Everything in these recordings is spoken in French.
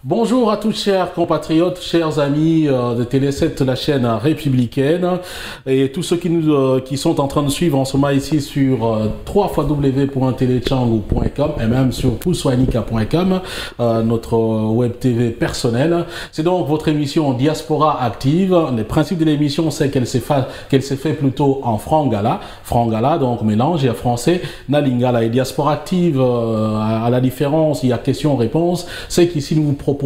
Bonjour à tous chers compatriotes, chers amis de Télé7, la chaîne républicaine, et tous ceux qui sont en train de suivre en ce moment ici sur www.telechangu.com et même sur poussoinica.com, notre web TV personnelle. C'est donc votre émission Diaspora Active. Le principe de l'émission, c'est qu'elle s'est fait plutôt en frangala, donc mélange et français, na lingala. Et Diaspora Active, à la différence, il y a question-réponse, c'est qu'ici nous vous proposons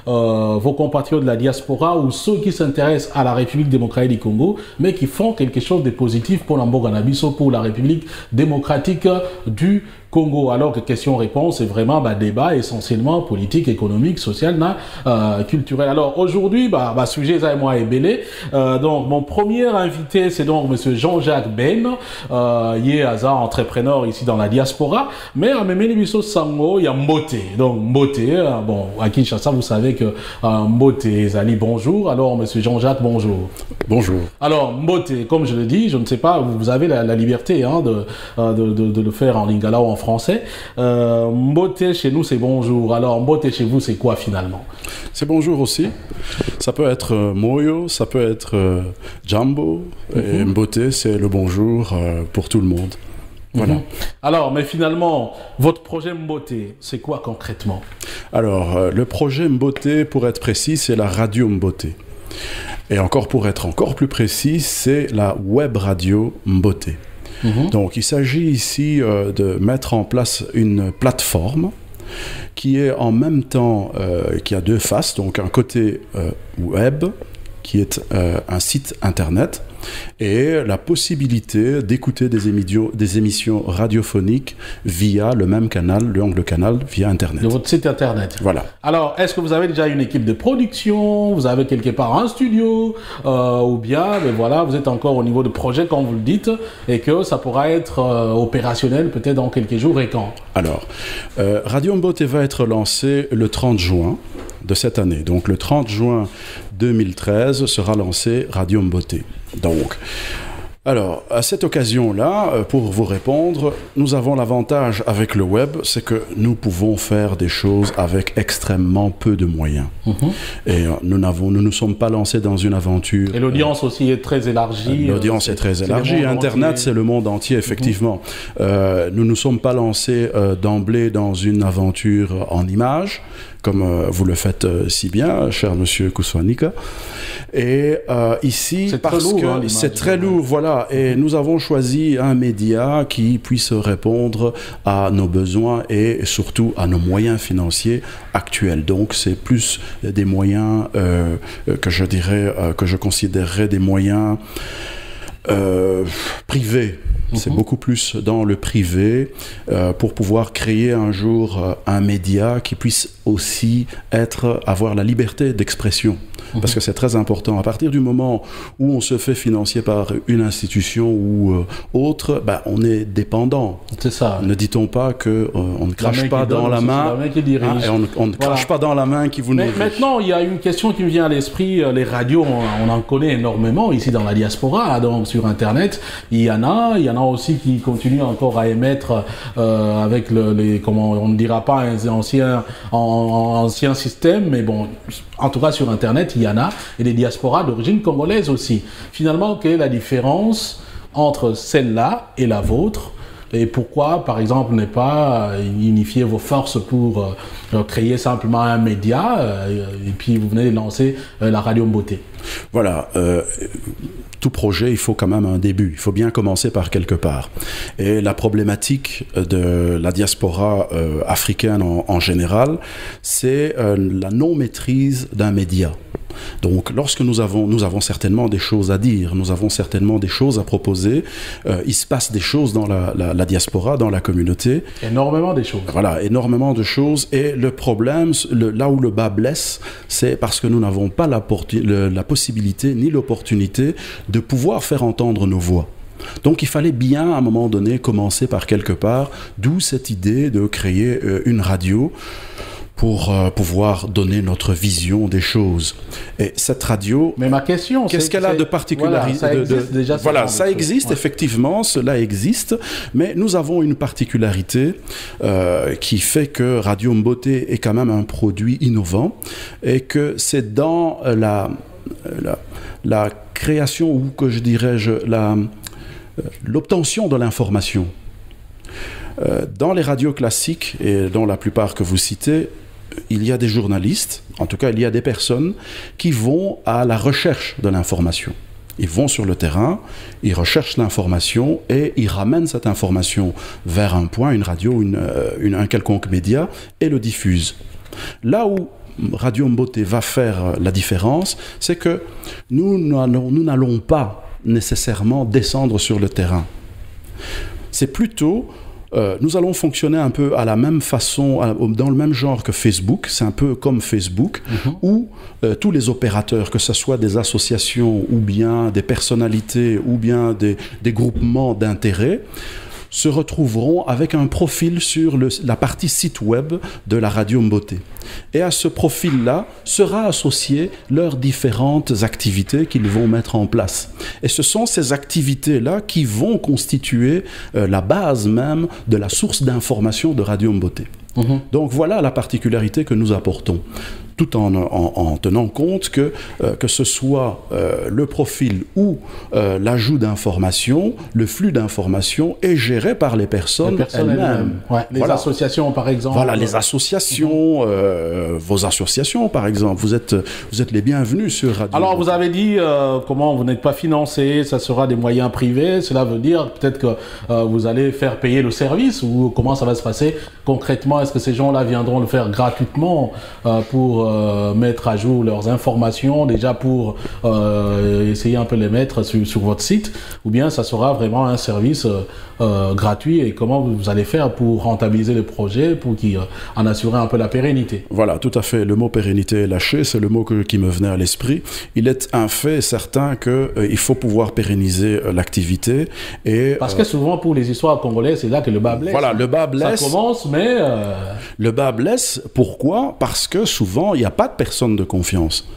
vos compatriotes de la diaspora ou ceux qui s'intéressent à la République démocratique du Congo, mais qui font quelque chose de positif pour l'Amboganabiso, pour la République démocratique du Congo. Alors que question-réponse, c'est vraiment débat essentiellement politique, économique, social, culturel. Alors aujourd'hui, sujet ça et moi est belé. Donc mon premier invité, c'est donc Monsieur Jean-Jacques Ben, il est entrepreneur ici dans la diaspora, mais à Memelibiso Sango, il y a Mbote. Donc Mbote, bon, à Kinshasa, vous savez que Mbote, Zali, bonjour. Alors Monsieur Jean-Jacques, bonjour. Bonjour. Alors Mbote, comme je le dis, je ne sais pas, vous avez la liberté de le faire en lingala ou en français. Mbote chez nous c'est bonjour. Alors Mbote chez vous c'est quoi finalement? C'est bonjour aussi. Ça peut être Moyo, ça peut être Jambo. Et Mbote c'est le bonjour pour tout le monde. Voilà. Alors, mais finalement, votre projet Mbote, c'est quoi concrètement? Alors, le projet Mbote, pour être précis, c'est la radio Mbote. Et encore pour être encore plus précis, c'est la web radio Mbote. Donc il s'agit ici de mettre en place une plateforme qui est en même temps, qui a deux faces, donc un côté web, qui est un site internet, et la possibilité d'écouter des émissions radiophoniques via le même canal, le canal via Internet. De votre site Internet. Voilà. Alors, est-ce que vous avez déjà une équipe de production? Vous avez quelque part un studio? Ou bien, voilà, vous êtes encore au niveau de projet, comme vous le dites, et que ça pourra être opérationnel peut-être dans quelques jours et quand? Alors, Radio Mbote va être lancé le 30 juin de cette année. Donc, le 30 juin 2013 sera lancé Radio Mbote. Donc, alors, à cette occasion-là, pour vous répondre, nous avons l'avantage avec le web, c'est que nous pouvons faire des choses avec extrêmement peu de moyens. Et nous ne sommes pas lancés dans une aventure... Et l'audience aussi est très élargie. L'audience est très élargie. Internet, c'est le monde entier, effectivement. Nous ne sommes pas lancés d'emblée dans une aventure en images, comme vous le faites si bien, cher monsieur Poussoinica. Et ici, parce que c'est très lourd, voilà. Et nous avons choisi un média qui puisse répondre à nos besoins et surtout à nos moyens financiers actuels. Donc, c'est plus des moyens que je considérerais des moyens privés. C'est beaucoup plus dans le privé pour pouvoir créer un jour un média qui puisse aussi avoir la liberté d'expression. Parce que c'est très important. À partir du moment où on se fait financer par une institution ou autre, on est dépendant. C'est ça. Ne dit-on pas qu'on ne crache pas dans la main et on ne crache pas dans la main qui vous nourrit. Maintenant, il y a une question qui me vient à l'esprit. Les radios, on en connaît énormément ici dans la diaspora, donc sur Internet. Il y en a aussi qui continuent encore à émettre avec comment on ne dira pas un ancien système, mais bon, en tout cas sur Internet, il y en a, et des diasporas d'origine congolaise aussi. Finalement, quelle est la différence entre celle-là et la vôtre? Et pourquoi, par exemple, ne pas unifier vos forces pour créer simplement un média et puis vous venez de lancer la radio Mbote? Voilà. Tout projet, il faut quand même un début. Il faut bien commencer par quelque part. Et la problématique de la diaspora africaine en général, c'est la non-maîtrise d'un média. Donc, lorsque nous avons certainement des choses à dire, nous avons certainement des choses à proposer, il se passe des choses dans la diaspora, dans la communauté. Énormément de choses. Voilà, énormément de choses. Et le problème, là où le bas blesse, c'est parce que nous n'avons pas la possibilité ni l'opportunité de pouvoir faire entendre nos voix. Donc il fallait bien à un moment donné commencer par quelque part, d'où cette idée de créer une radio pour pouvoir donner notre vision des choses. Et cette radio, mais ma question, qu'est-ce qu'elle a de particularité? Voilà, ça existe déjà. Voilà, ça existe, effectivement, cela existe, mais nous avons une particularité qui fait que Radio Mbote est quand même un produit innovant et que c'est dans la création, ou que je dirais-je, l'obtention de l'information. Dans les radios classiques, et dans la plupart que vous citez, il y a des journalistes, en tout cas il y a des personnes qui vont à la recherche de l'information. Ils vont sur le terrain, ils recherchent l'information et ils ramènent cette information vers un point, une radio, un quelconque média, et le diffusent. Là où Radio Mbote va faire la différence, c'est que nous n'allons pas nécessairement descendre sur le terrain. C'est plutôt... nous allons fonctionner un peu à la même façon, dans le même genre que Facebook. C'est un peu comme Facebook, où tous les opérateurs, que ce soit des associations ou bien des personnalités ou bien des groupements d'intérêts, se retrouveront avec un profil sur la partie site web de la Radio Mbote. Et à ce profil-là sera associé leurs différentes activités qu'ils vont mettre en place. Et ce sont ces activités-là qui vont constituer la base même de la source d'information de Radio Mbote. Donc voilà la particularité que nous apportons, tout en tenant compte que ce soit le profil ou l'ajout d'informations, le flux d'informations est géré par les personnes elles-mêmes. Ouais, les associations, par exemple. Voilà, les associations, vos associations, par exemple. Vous êtes les bienvenus sur Radio. Alors, vous avez dit comment vous n'êtes pas financé, ça sera des moyens privés. Cela veut dire peut-être que vous allez faire payer le service, ou comment ça va se passer concrètement? Est-ce que ces gens-là viendront le faire gratuitement pour mettre à jour leurs informations, déjà pour essayer un peu de les mettre sur votre site, ou bien ça sera vraiment un service gratuit, et comment vous allez faire pour rentabiliser le projet, pour en assurer un peu la pérennité? Voilà, tout à fait. Le mot pérennité est lâché, c'est le mot qui me venait à l'esprit. Il est un fait certain qu'il faut pouvoir pérenniser l'activité. Parce que souvent, pour les histoires congolaises, c'est là que le bas blesse. Voilà, le bas blesse. Ça commence, mais... Le bas blesse, pourquoi? Parce que souvent, il n'y a pas de personne de confiance.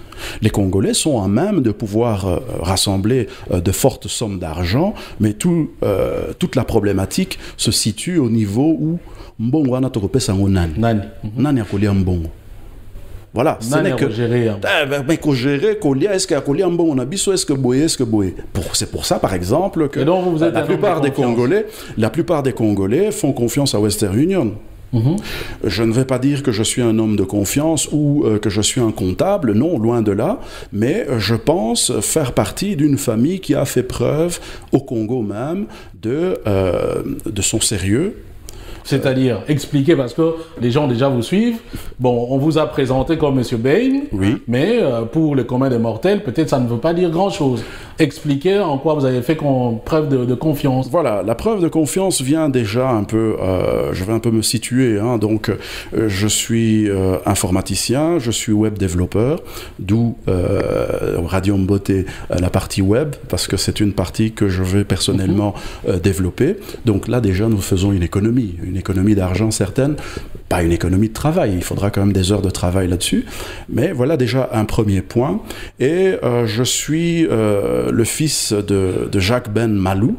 Les Congolais sont à même de pouvoir rassembler de fortes sommes d'argent, mais toute la problématique se situe au niveau où mbongo wana tokopesa ngo nani akolia mbongo. Voilà, ce n'est que gérer. Mais qu'on gérer, qu'on lia, est-ce qu'il y a qu'on lia un bon on a biso, est-ce que boye. C'est pour ça, par exemple, que la plupart des Congolais font confiance à Western Union. Je ne vais pas dire que je suis un homme de confiance ou que je suis un comptable, non, loin de là, mais je pense faire partie d'une famille qui a fait preuve au Congo même de son sérieux. C'est-à-dire, expliquer, parce que les gens déjà vous suivent. Bon, on vous a présenté comme M. Bain, oui. Mais pour le commun des mortels, peut-être ça ne veut pas dire grand-chose. Expliquer en quoi vous avez fait preuve de confiance. Voilà, la preuve de confiance vient déjà un peu, je vais un peu me situer, hein, donc je suis informaticien, je suis web développeur, d'où Radio Mbote, la partie web, parce que c'est une partie que je vais personnellement développer. Donc là déjà nous faisons une économie d'argent certaine, pas une économie de travail, il faudra quand même des heures de travail là-dessus, mais voilà déjà un premier point. Et je suis le fils de Jacques Ben Malou.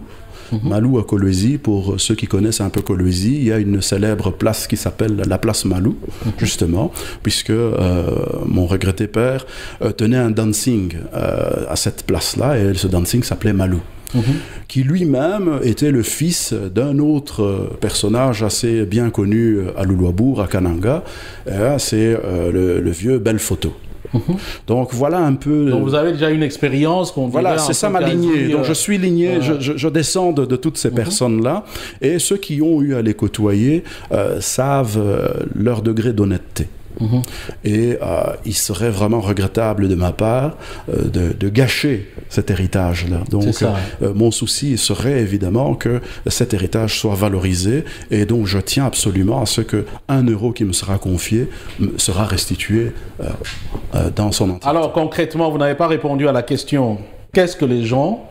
Malou à Kolwezi, pour ceux qui connaissent un peu Kolwezi, il y a une célèbre place qui s'appelle la place Malou, justement, puisque mon regretté père tenait un dancing à cette place-là, et ce dancing s'appelait Malou. Qui lui-même était le fils d'un autre personnage assez bien connu à Luluabour, à Kananga, c'est le vieux Belle Photo. Donc voilà un peu. Donc vous avez déjà une expérience qu'on Voilà, c'est ça ma lignée. Donc je suis ligné, je descends de toutes ces personnes-là, et ceux qui ont eu à les côtoyer savent leur degré d'honnêteté. Et il serait vraiment regrettable de ma part de gâcher cet héritage-là. Donc mon souci serait évidemment que cet héritage soit valorisé, et donc je tiens absolument à ce que 1 euro qui me sera confié sera restitué dans son entièreté. Alors concrètement, vous n'avez pas répondu à la question: qu'est-ce que les gens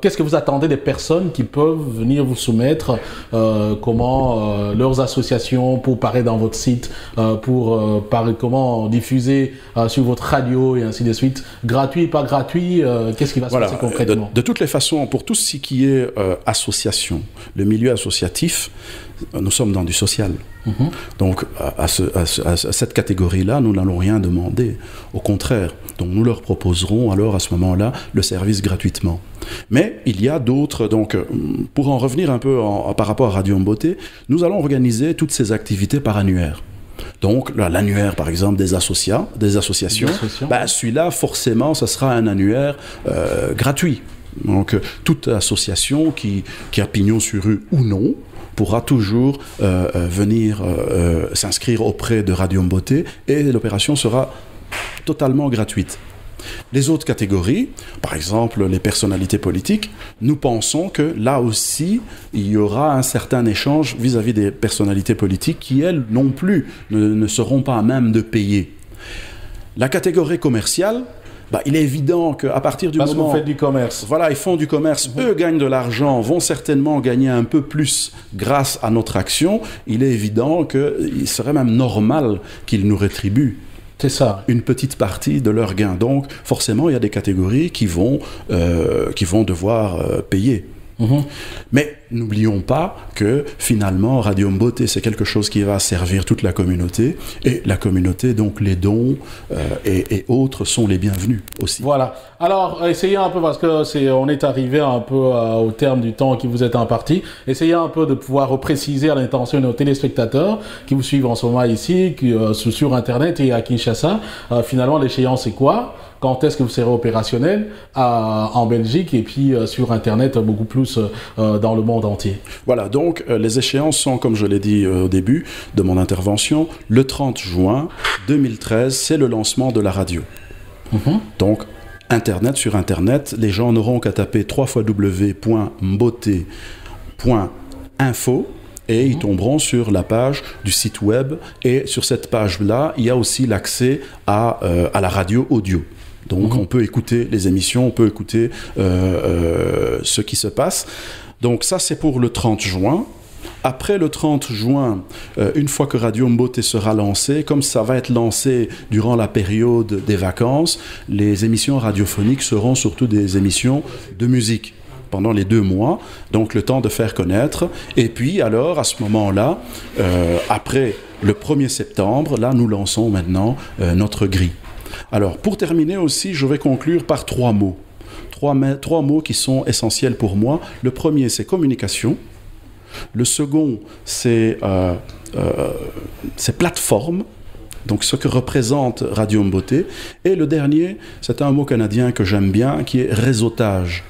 qu'est-ce que vous attendez des personnes qui peuvent venir vous soumettre leurs associations pour paraître dans votre site, comment diffuser sur votre radio et ainsi de suite, gratuit, pas gratuit, qu'est-ce qui va se passer concrètement? De toutes les façons, pour tout ce qui est association, le milieu associatif, nous sommes dans du social. Donc, à cette catégorie-là, nous n'allons rien demander. Au contraire, donc nous leur proposerons alors à ce moment-là le service gratuitement. Mais il y a d'autres, donc pour en revenir un peu par rapport à Radio Mboté, nous allons organiser toutes ces activités par annuaire. Donc l'annuaire par exemple des associations, celui-là forcément ce sera un annuaire gratuit. Donc toute association qui a pignon sur rue ou non pourra toujours venir s'inscrire auprès de Radio Mboté et l'opération sera totalement gratuite. Les autres catégories, par exemple les personnalités politiques, nous pensons que là aussi, il y aura un certain échange vis-à-vis des personnalités politiques qui, elles, non plus, ne seront pas à même de payer. La catégorie commerciale, il est évident qu'à partir du moment... Parce que vous faites du commerce. Voilà, ils font du commerce. Eux gagnent de l'argent, vont certainement gagner un peu plus grâce à notre action. Il est évident qu'il serait même normal qu'ils nous rétribuent. C'est ça. Une petite partie de leurs gains. Donc, forcément, il y a des catégories qui vont devoir payer. Mais n'oublions pas que finalement Radio Mboté c'est quelque chose qui va servir toute la communauté et la communauté, donc les dons et autres sont les bienvenus aussi. Voilà. Alors essayez un peu, parce que on est arrivé un peu au terme du temps qui vous est imparti, essayez un peu de pouvoir repréciser à l'intention de nos téléspectateurs qui vous suivent en ce moment ici, sur Internet et à Kinshasa, finalement l'échéance c'est quoi? Quand est-ce que vous serez opérationnel en Belgique et puis sur Internet beaucoup plus dans le monde entier? Voilà, donc les échéances sont, comme je l'ai dit au début de mon intervention, le 30 juin 2013, c'est le lancement de la radio. Donc, sur Internet, les gens n'auront qu'à taper www.mboté.info et ils tomberont sur la page du site web. Et sur cette page-là, il y a aussi l'accès à la radio audio. Donc on peut écouter les émissions, on peut écouter ce qui se passe. Donc ça c'est pour le 30 juin. Après le 30 juin, une fois que Radio Mboté sera lancé, comme ça va être lancé durant la période des vacances, les émissions radiophoniques seront surtout des émissions de musique pendant les 2 mois, donc le temps de faire connaître. Et puis alors, à ce moment-là, après le 1er septembre, là nous lançons maintenant notre grille. Alors, pour terminer aussi, je vais conclure par 3 mots. 3 mots qui sont essentiels pour moi. Le premier, c'est communication. Le second, c'est plateforme. Donc, ce que représente Radio Mboté. Et le dernier, c'est un mot canadien que j'aime bien, qui est réseautage.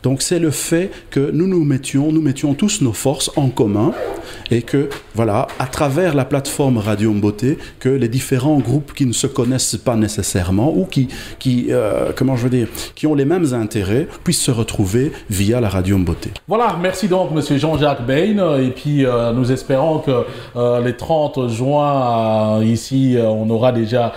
Donc c'est le fait que nous mettions tous nos forces en commun et que voilà, à travers la plateforme Radio Mboté, que les différents groupes qui ne se connaissent pas nécessairement ou qui ont les mêmes intérêts puissent se retrouver via la Radio Mboté. Voilà, merci donc monsieur Jean-Jacques Bain, et puis nous espérons que les 30 juin ici on aura déjà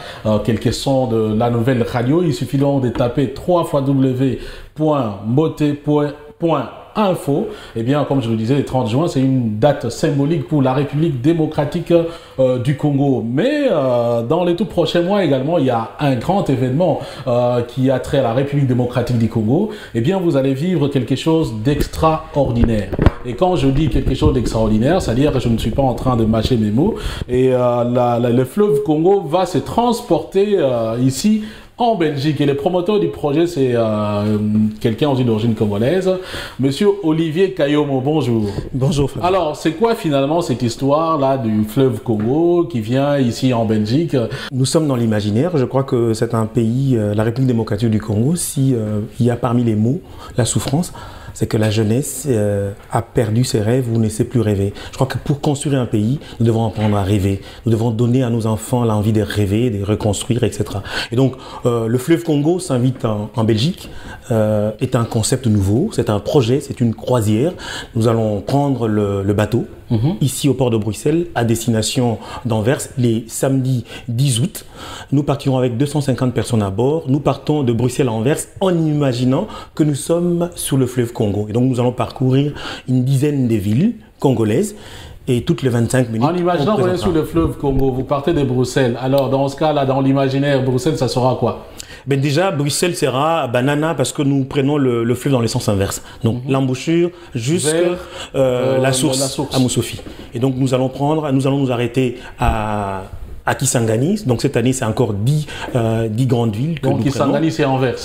quelques sons de la nouvelle radio. Il suffit donc de taper www.mboté.info. Eh bien, comme je le disais, le 30 juin, c'est une date symbolique pour la République démocratique du Congo. Mais dans les tout prochains mois également, il y a un grand événement qui a trait à la République démocratique du Congo. Eh bien, vous allez vivre quelque chose d'extraordinaire. Et quand je dis quelque chose d'extraordinaire, c'est-à-dire que je ne suis pas en train de mâcher mes mots. Et le fleuve Congo va se transporter ici en Belgique. Et le promoteur du projet, c'est quelqu'un aussi d'origine congolaise, monsieur Olivier Kayomo. Bonjour. Bonjour, frère. Alors, c'est quoi finalement cette histoire-là du fleuve Congo qui vient ici en Belgique? Nous sommes dans l'imaginaire. Je crois que c'est un pays, la République démocratique du Congo, il y a parmi les mots la souffrance, c'est que la jeunesse a perdu ses rêves ou ne sait plus rêver. Je crois que pour construire un pays, nous devons apprendre à rêver. Nous devons donner à nos enfants l'envie de rêver, de reconstruire, etc. Et donc, le fleuve Congo s'invite en Belgique, est un concept nouveau, c'est un projet, c'est une croisière. Nous allons prendre le bateau ici au port de Bruxelles, à destination d'Anvers, les samedis 10 août. Nous partirons avec 250 personnes à bord. Nous partons de Bruxelles à Anvers en imaginant que nous sommes sur le fleuve Congo. Et donc nous allons parcourir une dizaine de villes congolaises. Et toutes les 25 minutes. En imaginant que vous êtes sur le fleuve Congo, vous partez de Bruxelles. Alors, dans ce cas-là, dans l'imaginaire, Bruxelles, ça sera quoi? Ben déjà, Bruxelles sera banana parce que nous prenons le fleuve dans le sens inverse. Donc, l'embouchure jusqu'à la source à Moussofi. Et donc, nous allons nous arrêter à Kisangani. Donc cette année, c'est encore 10 grandes villes que donc nous prenons. Kisangani, c'est Anvers.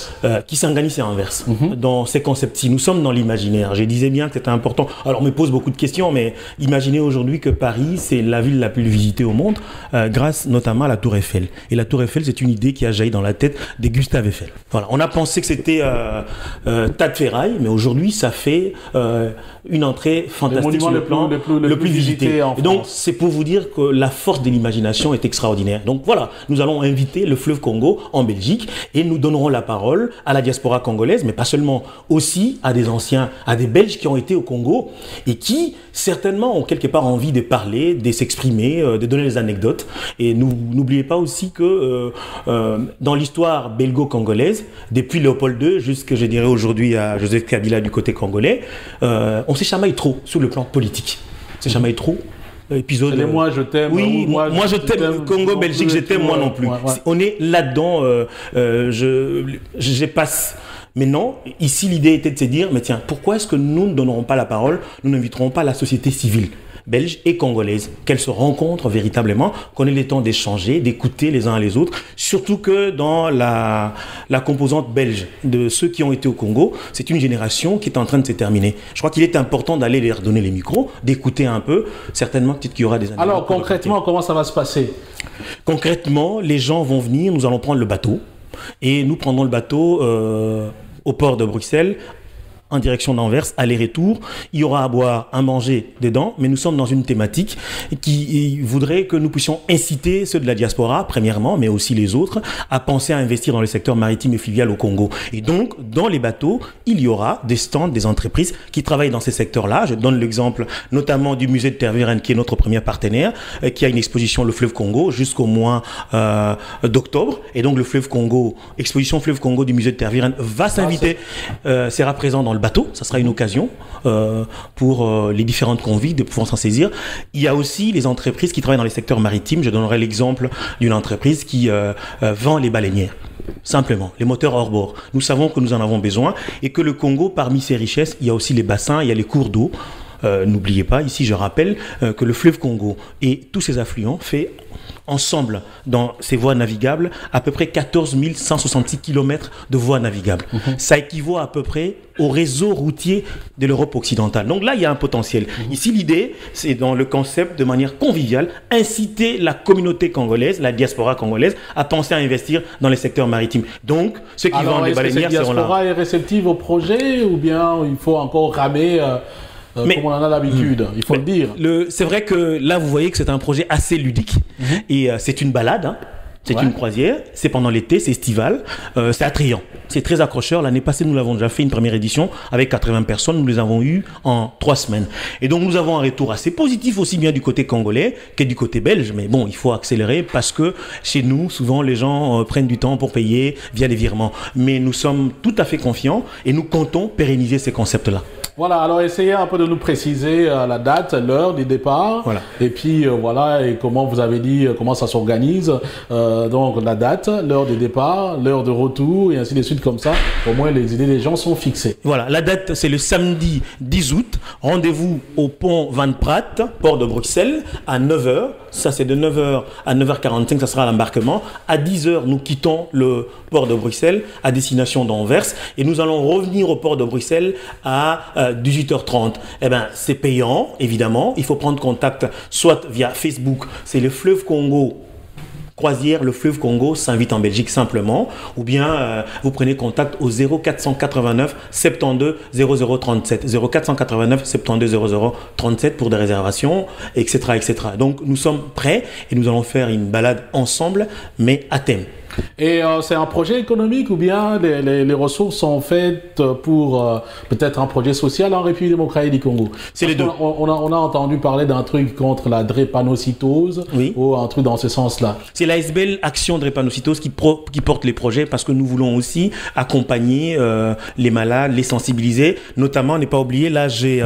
Kisangani, c'est Anvers. Dans ces concepts-ci, nous sommes dans l'imaginaire. Je disais bien que c'était important. Alors, on me pose beaucoup de questions, mais imaginez aujourd'hui que Paris, c'est la ville la plus visitée au monde, grâce notamment à la Tour Eiffel. Et la Tour Eiffel, c'est une idée qui a jailli dans la tête de Gustave Eiffel. Voilà. On a pensé que c'était tas de ferraille, mais aujourd'hui, ça fait une entrée fantastique sur le plan le plus visité en France. Et donc, c'est pour vous dire que la force de l'imagination est extraordinaire. Donc voilà, nous allons inviter le fleuve Congo en Belgique et nous donnerons la parole à la diaspora congolaise, mais pas seulement, aussi à des anciens, à des Belges qui ont été au Congo et qui certainement ont quelque part envie de parler, de s'exprimer, de donner des anecdotes. Et n'oubliez pas aussi que dans l'histoire belgo-congolaise, depuis Léopold II jusqu'à, je dirais aujourd'hui, à Joseph Kabila du côté congolais, on s'est chamaillé trop sur le plan politique. On s'est chamaillé trop. Épisode. Moi je t'aime. Oui, moi je t'aime. Congo, Belgique, je t'aime, moi non plus. On est là-dedans. Je passe. Mais non, ici l'idée était de se dire, mais tiens, pourquoi est-ce que nous ne donnerons pas la parole, nous n'inviterons pas la société civile belge et congolaise, qu'elles se rencontrent véritablement, qu'on ait le temps d'échanger, d'écouter les uns les autres, surtout que dans la composante belge de ceux qui ont été au Congo, c'est une génération qui est en train de se terminer. Je crois qu'il est important d'aller leur donner les micros, d'écouter un peu, certainement peut-être qu'il y aura des anecdotes. Alors concrètement, comment ça va se passer? Concrètement, les gens vont venir, nous allons prendre le bateau, et nous prendrons le bateau au port de Bruxelles, en direction d'Anvers, aller-retour. Il y aura à boire, à manger dedans, mais nous sommes dans une thématique qui voudrait que nous puissions inciter ceux de la diaspora, premièrement, mais aussi les autres, à penser à investir dans le secteur maritime et fluvial au Congo. Et donc, dans les bateaux, il y aura des stands, des entreprises qui travaillent dans ces secteurs-là. Je donne l'exemple notamment du musée de Tervuren, qui est notre premier partenaire, qui a une exposition Le Fleuve Congo jusqu'au mois d'octobre. Et donc, le Fleuve Congo, exposition Fleuve Congo du musée de Tervuren va s'inviter, sera présent dans le bateau. Ça sera une occasion pour les différentes convives de pouvoir s'en saisir. Il y a aussi les entreprises qui travaillent dans les secteurs maritimes. Je donnerai l'exemple d'une entreprise qui vend les baleinières. Simplement, les moteurs hors bord. Nous savons que nous en avons besoin et que le Congo, parmi ses richesses, il y a aussi les bassins, il y a les cours d'eau. N'oubliez pas, ici je rappelle que le fleuve Congo et tous ses affluents fait ensemble dans ces voies navigables à peu près 14 166 km de voies navigables. Ça équivaut à peu près au réseau routier de l'Europe occidentale. Donc là, il y a un potentiel. Ici, l'idée, c'est dans le concept de manière conviviale, inciter la communauté congolaise, la diaspora congolaise, à penser à investir dans les secteurs maritimes. Donc, ceux qui vendent les baleinières seront là. La diaspora est réceptive au projet ou bien il faut encore ramer comme on en a l'habitude, il faut le dire. C'est vrai que là, vous voyez que c'est un projet assez ludique et c'est une balade. Hein. C'est une croisière, c'est pendant l'été, c'est estival, c'est attrayant, c'est très accrocheur. L'année passée, nous l'avons déjà fait une première édition avec 80 personnes, nous les avons eues en 3 semaines. Et donc, nous avons un retour assez positif aussi bien du côté congolais que du côté belge. Mais bon, il faut accélérer parce que chez nous, souvent, les gens prennent du temps pour payer via les virements. Mais nous sommes tout à fait confiants et nous comptons pérenniser ces concepts-là. Voilà, alors essayez un peu de nous préciser la date, l'heure du départ, voilà. Et puis voilà, et comment vous avez dit, comment ça s'organise, donc la date, l'heure du départ, l'heure de retour, et ainsi de suite comme ça, au moins les idées des gens sont fixées. Voilà, la date c'est le samedi 10 août, rendez-vous au pont Van Praat, port de Bruxelles, à 9h, ça c'est de 9h à 9h45, ça sera l'embarquement, à 10h nous quittons le port de Bruxelles à destination d'Anvers, et nous allons revenir au port de Bruxelles à 18h30. Eh bien, c'est payant, évidemment. Il faut prendre contact soit via Facebook, c'est le Fleuve Congo croisière, le Fleuve Congo s'invite en Belgique simplement, ou bien vous prenez contact au 0489 72 0037, 0489 72 0037 pour des réservations, etc., etc. Donc, nous sommes prêts et nous allons faire une balade ensemble, mais à thème. Et c'est un projet économique ou bien les ressources sont faites pour peut-être un projet social en République démocratique du Congo? C'est les deux. On a entendu parler d'un truc contre la drépanocytose, oui, ou un truc dans ce sens-là. C'est l'ASBL Action Drépanocytose qui porte les projets parce que nous voulons aussi accompagner les malades, les sensibiliser. Notamment, ne pas oublier, là j'ai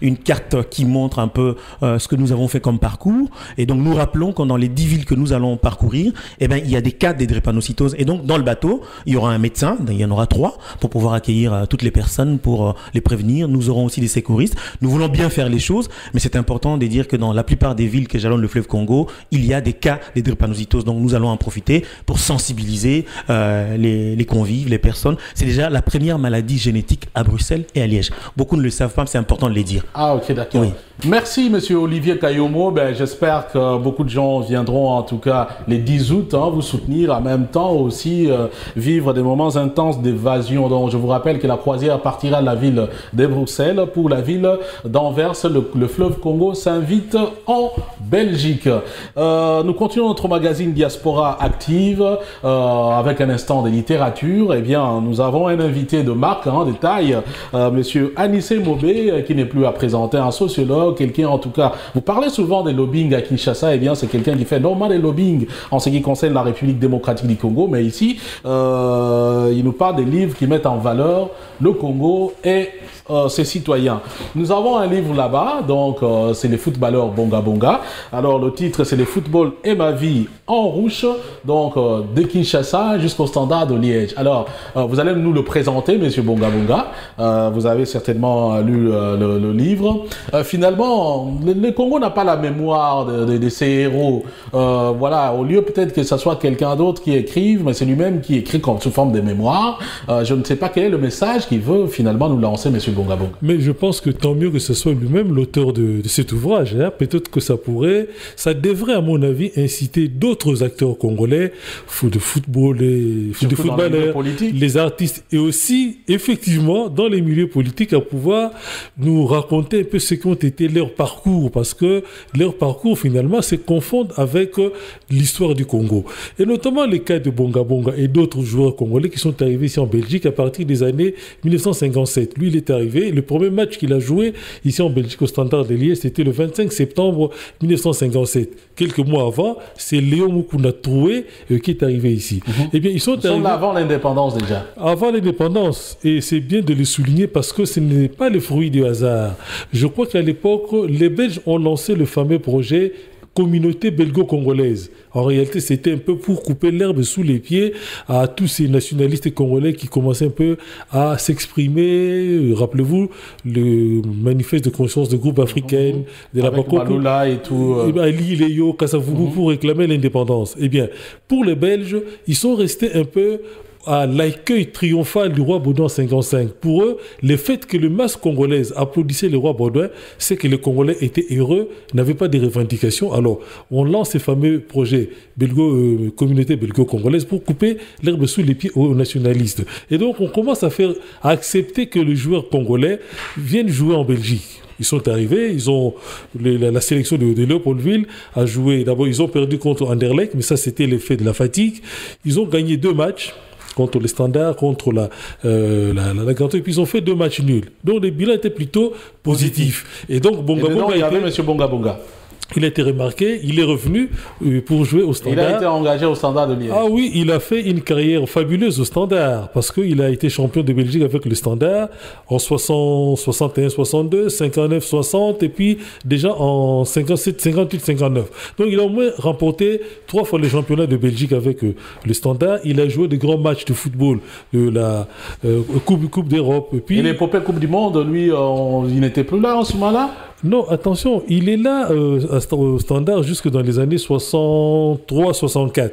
une carte qui montre un peu ce que nous avons fait comme parcours. Et donc nous rappelons que dans les 10 villes que nous allons parcourir, eh ben, il y a des cas des drépanocytoses. Et donc dans le bateau, il y aura un médecin, il y en aura 3 pour pouvoir accueillir toutes les personnes pour les prévenir. Nous aurons aussi des secouristes. Nous voulons bien faire les choses, mais c'est important de dire que dans la plupart des villes que jalonnent le fleuve Congo, il y a des cas des drépanocytoses. Donc nous allons en profiter pour sensibiliser les convives, les personnes. C'est déjà la première maladie génétique à Bruxelles et à Liège. Beaucoup ne le savent pas, mais c'est important de les dire. Ah ok, d'accord. Oui. Merci Monsieur Olivier Kayomo. Ben, j'espère que beaucoup de gens viendront en tout cas les 10 août vous soutenir, en même temps aussi vivre des moments intenses d'évasion. Donc je vous rappelle que la croisière partira de la ville de Bruxelles pour la ville d'Anvers. Le fleuve Congo s'invite en Belgique. Nous continuons notre magazine Diaspora Active avec un instant de littérature. Eh bien, nous avons un invité de marque, de taille, Monsieur Anissé Mobé, qui n'est plus à présenter, un sociologue, quelqu'un en tout cas. Vous parlez souvent des lobbying à Kinshasa. Eh bien, c'est quelqu'un qui fait normalement des lobbying en ce qui concerne la République démocratique du Congo, mais ici, il nous parle des livres qui mettent en valeur le Congo et ses citoyens. Nous avons un livre là-bas, donc c'est les footballeurs Bonga Bonga. Alors le titre c'est les football et ma vie en rouge, donc de Kinshasa jusqu'au Standard de Liège. Alors vous allez nous le présenter, Monsieur Bonga Bonga. Vous avez certainement lu le livre. Finalement, le Congo n'a pas la mémoire de ses héros. Voilà, au lieu peut-être que ce soit quelqu'un d'autre qui écrive, mais c'est lui-même qui écrit sous forme de mémoire. Je ne sais pas quel est le message qu'il veut finalement nous lancer, Monsieur Bonga Bonga. Mais je pense que tant mieux que ce soit lui-même l'auteur de cet ouvrage. Peut-être que ça devrait à mon avis inciter d'autres acteurs congolais, de football, de footballeurs, les artistes et aussi effectivement dans les milieux politiques à pouvoir nous raconter un peu ce qu'ont été leurs parcours, parce que leurs parcours finalement se confondent avec l'histoire du Congo. Et notamment les cas de Bonga Bonga et d'autres joueurs congolais qui sont arrivés ici en Belgique à partir des années 1957. Lui, il est arrivé, le premier match qu'il a joué ici en Belgique au Standard de Liège, c'était le 25 septembre 1957. Quelques mois avant, c'est Léon Mukunda Troué qui est arrivé ici. Eh bien, ils sont arrivés avant l'indépendance déjà. Avant l'indépendance, et c'est bien de le souligner parce que ce n'est pas le fruit du hasard. Je crois qu'à l'époque, les Belges ont lancé le fameux projet communauté belgo-congolaise. En réalité, c'était un peu pour couper l'herbe sous les pieds à tous ces nationalistes congolais qui commençaient un peu à s'exprimer. Rappelez-vous, le manifeste de conscience de groupe africain, de la Baloula et tout. Ali, Léo, Kassavougou pour réclamer l'indépendance. Eh bien, pour les Belges, ils sont restés un peu à l'accueil triomphal du roi Baudouin en 1955. Pour eux, le fait que le masse congolaise applaudissait le roi Baudouin, c'est que les Congolais étaient heureux, n'avaient pas de revendications. Alors, on lance ces fameux projets communauté belgo-congolaise pour couper l'herbe sous les pieds aux nationalistes. Et donc, on commence à accepter que les joueurs congolais viennent jouer en Belgique. Ils sont arrivés, ils ont la sélection de Léopoldville a joué. D'abord, ils ont perdu contre Anderlecht, mais ça, c'était l'effet de la fatigue. Ils ont gagné 2 matchs. Contre les Standards, contre la Gantou, et puis ils ont fait 2 matchs nuls. Donc le bilan était plutôt positif. Et donc Bonga Bonga, il y avait M. Bonga Bonga. Il a été remarqué, il est revenu pour jouer au Standard. Il a été engagé au Standard de Liège. Ah oui, il a fait une carrière fabuleuse au Standard parce qu'il a été champion de Belgique avec le Standard en 61, 62, 59, 60 et puis déjà en 57, 58, 59. Donc il a au moins remporté 3 fois le championnat de Belgique avec le Standard. Il a joué de grands matchs de football, de la Coupe d'Europe. Et l'épopée Coupe du Monde, lui, il n'était plus là en ce moment-là? Non, attention, il est là au Standard jusque dans les années 63-64.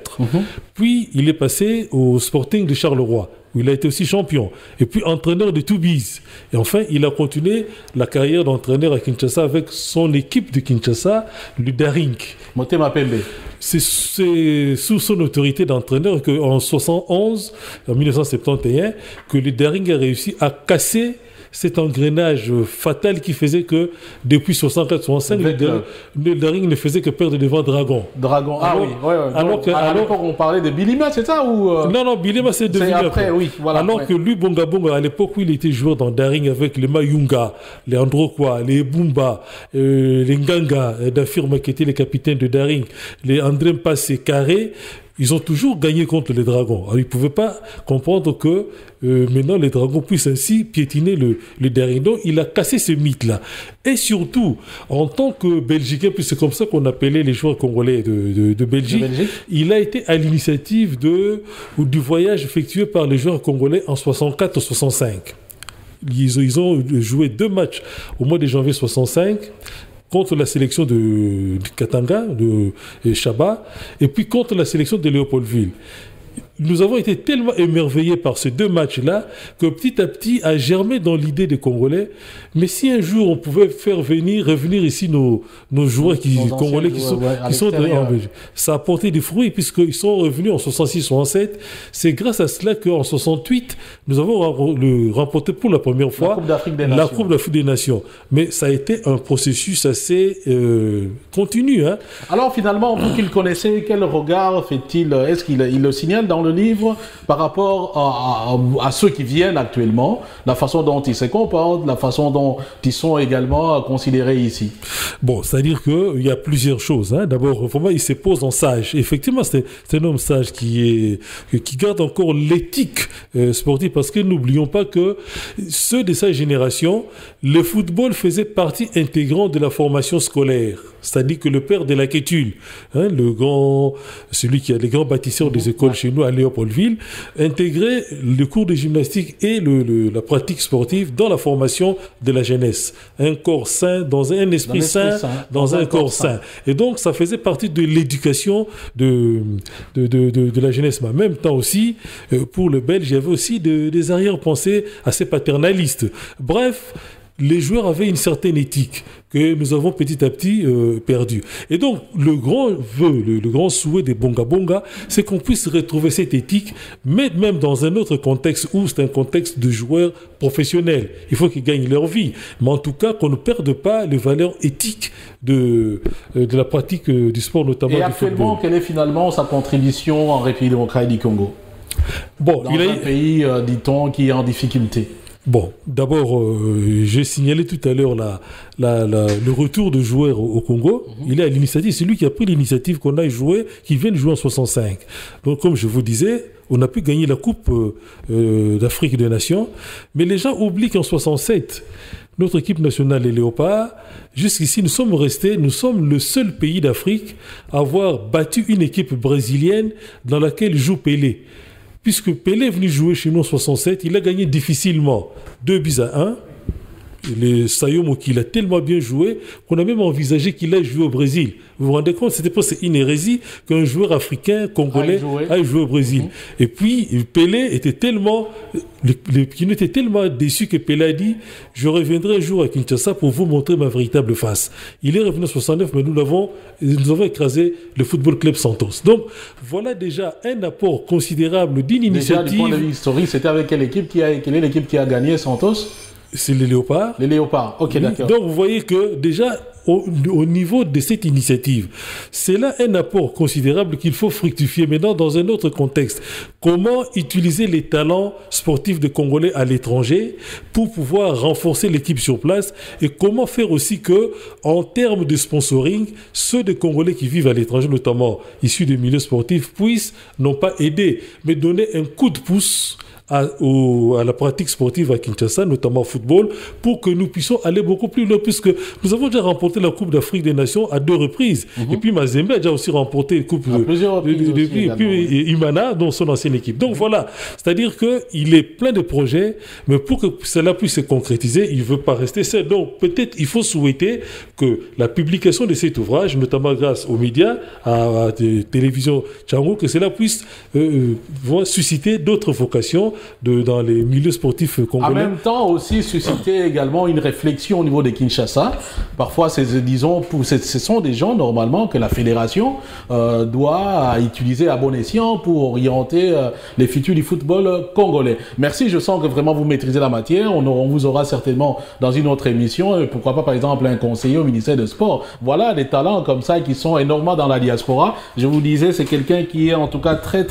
Puis, il est passé au Sporting de Charleroi, où il a été aussi champion. Et puis, entraîneur de Toubize. Et enfin, il a continué la carrière d'entraîneur à Kinshasa avec son équipe de Kinshasa, le Daring. Motema Pembe. C'est sous son autorité d'entraîneur qu'en 1971, que le Daring a réussi à casser cet engrenage fatal qui faisait que depuis 64-65, le Daring ne faisait que perdre devant Dragon. Dragon, alors, oui. À l'époque, on parlait de Bilima, c'est ça ou Non, Bilima, c'est devenu après, oui. Voilà, alors que lui, Bonga Bonga, à l'époque où il était joueur dans Daring avec les Mayunga, les Androkwa, les Bumba, les Nganga, d'Afirma qui étaient les capitaines de Daring, les André Mpassé Carré, ils ont toujours gagné contre les Dragons. Alors, ils ne pouvaient pas comprendre que maintenant les Dragons puissent ainsi piétiner le Daring. Donc, il a cassé ce mythe-là. Et surtout, en tant que Belgicain, puis c'est comme ça qu'on appelait les joueurs congolais de Belgique, il a été à l'initiative du voyage effectué par les joueurs congolais en 64-65. Ils ont joué 2 matchs au mois de janvier 65 contre la sélection de Katanga, de Chaba, et puis contre la sélection de Léopoldville. Nous avons été tellement émerveillés par ces 2 matchs-là que petit à petit a germé dans l'idée des Congolais. Mais si un jour on pouvait faire revenir ici nos joueurs congolais qui sont en Belgique, ça a porté des fruits puisqu'ils sont revenus en 66-67. C'est grâce à cela qu'en 68, nous avons remporté pour la première fois la Coupe d'Afrique des Nations. Mais ça a été un processus assez continu. Hein. Alors finalement, vous qui le connaissez, quel regard fait-il? Est-ce qu'il le signale dans le livre par rapport à ceux qui viennent actuellement, la façon dont ils se comportent, la façon dont ils sont également considérés ici? Bon, c'est-à-dire qu'il y a plusieurs choses. Hein. D'abord, vraiment, il se pose en sage. Effectivement, c'est un homme sage qui garde encore l'éthique sportive, parce que n'oublions pas que ceux de sa génération, le football faisait partie intégrante de la formation scolaire. C'est-à-dire que le père de la Kétule, hein, celui qui a les grands bâtisseurs des écoles chez nous à Léopoldville, intégrait le cours de gymnastique et la pratique sportive dans la formation de la jeunesse. Un corps sain, dans un esprit sain, dans un corps sain. Et donc, ça faisait partie de l'éducation de la jeunesse. Mais en même temps aussi, pour le Belge, il y avait aussi des arrière-pensées assez paternalistes. Bref, les joueurs avaient une certaine éthique que nous avons petit à petit perdu. Et donc, le grand vœu, le grand souhait des Bonga Bonga, c'est qu'on puisse retrouver cette éthique, mais même dans un autre contexte où c'est un contexte de joueurs professionnels. Il faut qu'ils gagnent leur vie. Mais en tout cas, qu'on ne perde pas les valeurs éthiques de la pratique du sport, notamment du football. Et actuellement, quelle est finalement sa contribution en République démocratique du Congo? Bon, dans un pays, dit-on, qui est en difficulté. Bon, d'abord, j'ai signalé tout à l'heure le retour de joueurs au Congo. Il est à l'initiative, c'est lui qui a pris l'initiative qu'on aille jouer, qu'il vienne jouer en 65. Donc, comme je vous disais, on a pu gagner la Coupe d'Afrique des Nations, mais les gens oublient qu'en 67, notre équipe nationale, les Léopards, jusqu'ici, nous sommes le seul pays d'Afrique à avoir battu une équipe brésilienne dans laquelle joue Pelé. Puisque Pelé est venu jouer chez nous en 67, il a gagné difficilement 2-1. Le Sayomo, qu'il a tellement bien joué qu'on a même envisagé qu'il aille jouer au Brésil. Vous vous rendez compte, c'est une hérésie qu'un joueur africain, congolais, aille jouer au Brésil. Et puis, Pelé était tellement... Il était tellement déçu que Pelé a dit « Je reviendrai un jour à Kinshasa pour vous montrer ma véritable face ». Il est revenu en 69, mais nous avons écrasé le Football Club Santos. Donc, voilà déjà un apport considérable d'une initiative... Déjà, du point de vue historique, c'était avec quelle équipe quelle est l'équipe qui a gagné Santos? C'est les Léopards. Les Léopards, ok, d'accord. Donc vous voyez que déjà, au niveau de cette initiative, c'est là un apport considérable qu'il faut fructifier maintenant dans un autre contexte. Comment utiliser les talents sportifs des Congolais à l'étranger pour pouvoir renforcer l'équipe sur place, et comment faire aussi que, en termes de sponsoring, ceux des Congolais qui vivent à l'étranger, notamment issus des milieux sportifs, puissent non pas aider, mais donner un coup de pouce à la pratique sportive à Kinshasa, notamment au football, pour que nous puissions aller beaucoup plus loin, puisque nous avons déjà remporté la Coupe d'Afrique des Nations à 2 reprises. Et puis Mazembe a déjà aussi remporté la Coupe et puis Imana, dans son ancienne équipe. Donc voilà, c'est-à-dire qu'il est plein de projets, mais pour que cela puisse se concrétiser, il ne veut pas rester seul. Donc peut-être il faut souhaiter que la publication de cet ouvrage, notamment grâce aux médias, à la télévision Tchango, que cela puisse susciter d'autres vocations, dans les milieux sportifs congolais. En même temps, aussi susciter également une réflexion au niveau des Kinshasa. Parfois, ce sont des gens, normalement, que la fédération doit utiliser à bon escient pour orienter les futurs du football congolais. Merci, je sens que vraiment vous maîtrisez la matière. On vous aura certainement dans une autre émission. Pourquoi pas, par exemple, un conseiller au ministère des Sports. Voilà des talents comme ça qui sont énormément dans la diaspora. Je vous disais, c'est quelqu'un qui est en tout cas très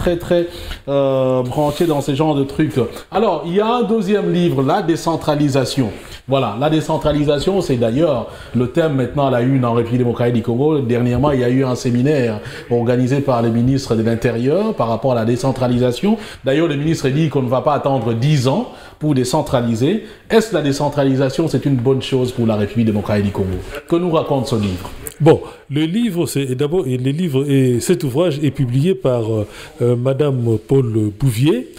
branché dans ce genre de trucs. Alors, il y a un deuxième livre, la décentralisation. Voilà, la décentralisation, c'est d'ailleurs le thème maintenant à la une en République démocratique du Congo. Dernièrement, il y a eu un séminaire organisé par le ministre de l'Intérieur par rapport à la décentralisation. D'ailleurs, le ministre dit qu'on ne va pas attendre 10 ans pour décentraliser. Est-ce que la décentralisation, c'est une bonne chose pour la République démocratique du Congo? Que nous raconte ce livre? Bon, le livre, cet ouvrage est publié par Madame Paul Bouvier,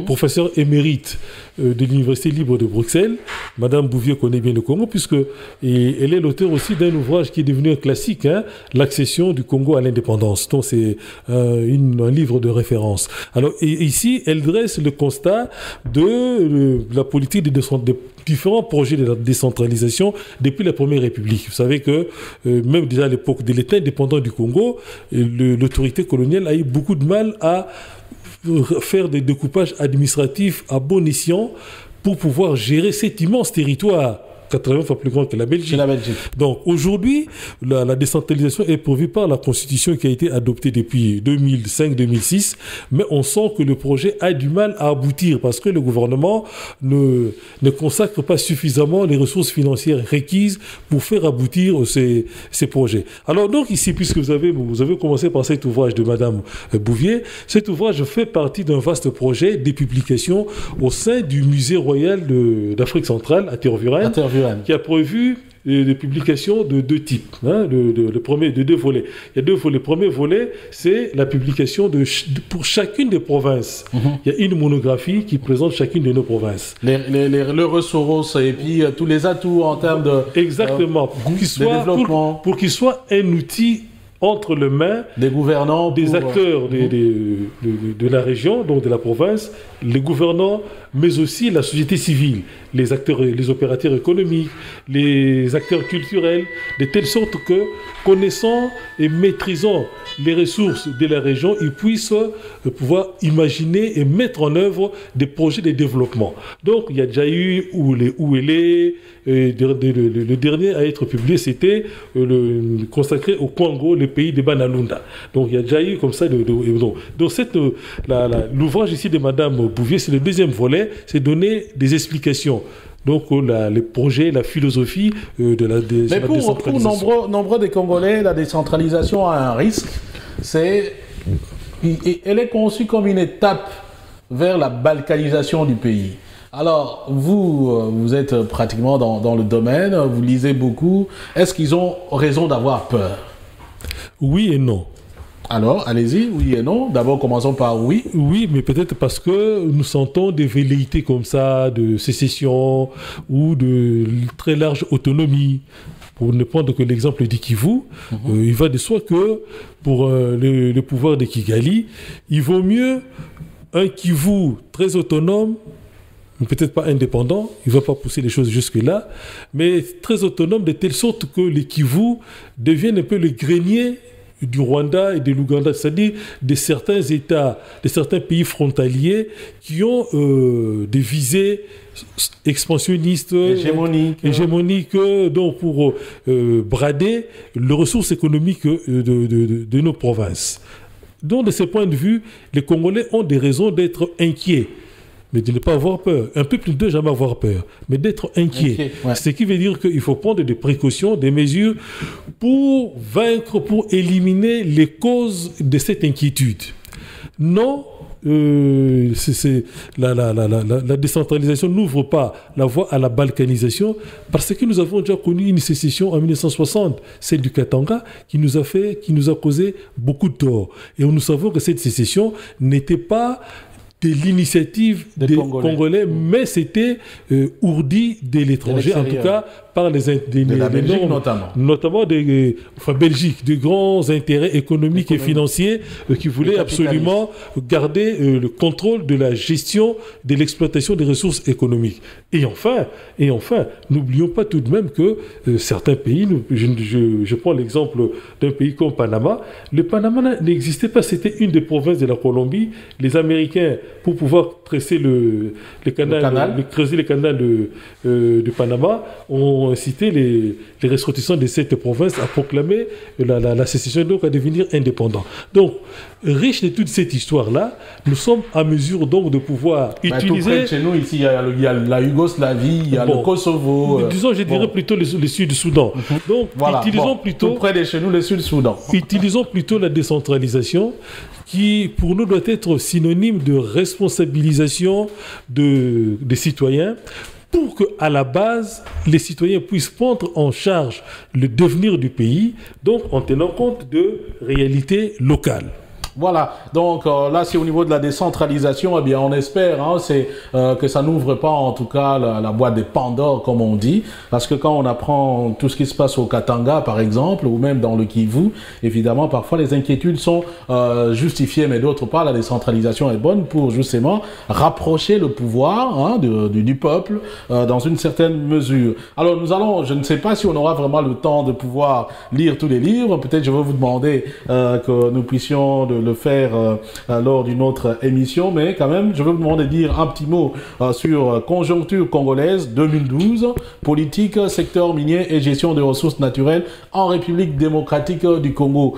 professeur émérite de l'Université libre de Bruxelles. Madame Bouvier connaît bien le Congo puisque elle est l'auteur aussi d'un ouvrage qui est devenu un classique, l'accession du Congo à l'indépendance. Donc c'est un livre de référence. Alors ici, elle dresse le constat de la politique des différents projets de la décentralisation depuis la Première République. Vous savez que même déjà à l'époque de l'État indépendant du Congo, l'autorité coloniale a eu beaucoup de mal à faire des découpages administratifs à bon escient pour pouvoir gérer cet immense territoire 80 fois plus grand que la Belgique. Donc aujourd'hui, la décentralisation est prévue par la Constitution qui a été adoptée depuis 2005-2006, mais on sent que le projet a du mal à aboutir parce que le gouvernement ne consacre pas suffisamment les ressources financières requises pour faire aboutir ces projets. Alors donc ici, puisque vous avez commencé par cet ouvrage de Madame Bouvier, cet ouvrage fait partie d'un vaste projet de publication au sein du Musée royal d'Afrique centrale à Tervuren, qui a prévu des publications de deux types, de deux volets. Il y a deux volets. Le premier volet, c'est la publication pour chacune des provinces. Il y a une monographie qui présente chacune de nos provinces. Les ressources et puis tous les atouts en termes de... Exactement. Pour qu'il soit un outil entre les mains des gouvernants, des acteurs de la région, donc de la province, les gouvernants, mais aussi la société civile, les acteurs, les opérateurs économiques, les acteurs culturels, de telle sorte que, connaissant et maîtrisant les ressources de la région, ils puissent pouvoir imaginer et mettre en œuvre des projets de développement. Donc, il y a déjà eu Où elle est, le dernier à être publié, c'était consacré au Congo, le pays de Banalunda. Donc, il y a déjà eu comme ça... l'ouvrage ici de Madame Bouvier, c'est le deuxième volet, c'est donner des explications. Donc, les projets, la philosophie de la décentralisation. Mais pour nombreux des Congolais, la décentralisation a un risque. Elle est conçue comme une étape vers la balkanisation du pays. Alors, vous êtes pratiquement dans le domaine, vous lisez beaucoup. Est-ce qu'ils ont raison d'avoir peur? Oui et non. Alors, allez-y, oui et non. D'abord, commençons par oui. Oui, mais peut-être parce que nous sentons des velléités comme ça, de sécession ou de très large autonomie. Pour ne prendre que l'exemple du Kivu, il va de soi que pour le pouvoir de Kigali, il vaut mieux un Kivu très autonome, peut-être pas indépendant, il ne va pas pousser les choses jusque-là, mais très autonome de telle sorte que les Kivu deviennent un peu le grenier du Rwanda et de l'Ouganda, c'est-à-dire de certains États, de certains pays frontaliers qui ont des visées expansionnistes, hégémoniques, donc pour brader les ressources économiques de nos provinces. Donc, de ce point de vue, les Congolais ont des raisons d'être inquiets. Mais de ne pas avoir peur. Un peuple ne doit jamais avoir peur, mais d'être inquiet. Ouais. Ce qui veut dire qu'il faut prendre des précautions, des mesures pour vaincre, pour éliminer les causes de cette inquiétude. Non, la décentralisation n'ouvre pas la voie à la balkanisation parce que nous avons déjà connu une sécession en 1960, celle du Katanga, qui nous a causé beaucoup de tort. Et nous savons que cette sécession n'était pas de l'initiative des Congolais, mais c'était ourdi de l'étranger, en tout cas par les Belgique notamment Belgique, de grands intérêts économiques et financiers qui voulaient absolument garder le contrôle de la gestion de l'exploitation des ressources économiques. Et enfin, n'oublions pas tout de même que certains pays, je prends l'exemple d'un pays comme Panama, le Panama n'existait pas, c'était une des provinces de la Colombie. Les Américains, pour pouvoir creuser le canal de Panama, ont incité les ressortissants de cette province à proclamer la sécession, donc à devenir indépendants. Donc, riche de toute cette histoire-là, nous sommes à mesure donc de pouvoir utiliser... Tout près de chez nous, ici, il y a la Yougoslavie, il y a le Kosovo... disons, je dirais plutôt le Sud-Soudan. Donc, utilisons plutôt... Tout près de chez nous, le Sud-Soudan. Utilisons plutôt la décentralisation qui, pour nous, doit être synonyme de responsabilisation des citoyens, pour qu'à la base, les citoyens puissent prendre en charge le devenir du pays, donc en tenant compte de réalités locales. Voilà, donc là c'est au niveau de la décentralisation, eh bien on espère que ça n'ouvre pas en tout cas la boîte des Pandore comme on dit, parce que quand on apprend tout ce qui se passe au Katanga par exemple, ou même dans le Kivu, évidemment parfois les inquiétudes sont justifiées, mais d'autre part la décentralisation est bonne pour justement rapprocher le pouvoir du peuple dans une certaine mesure. Alors je ne sais pas si on aura vraiment le temps de pouvoir lire tous les livres, peut-être je vais vous demander que nous puissions le faire lors d'une autre émission, mais quand même, je veux vous demander de dire un petit mot sur Conjoncture congolaise 2012, politique, secteur minier et gestion des ressources naturelles en République démocratique du Congo.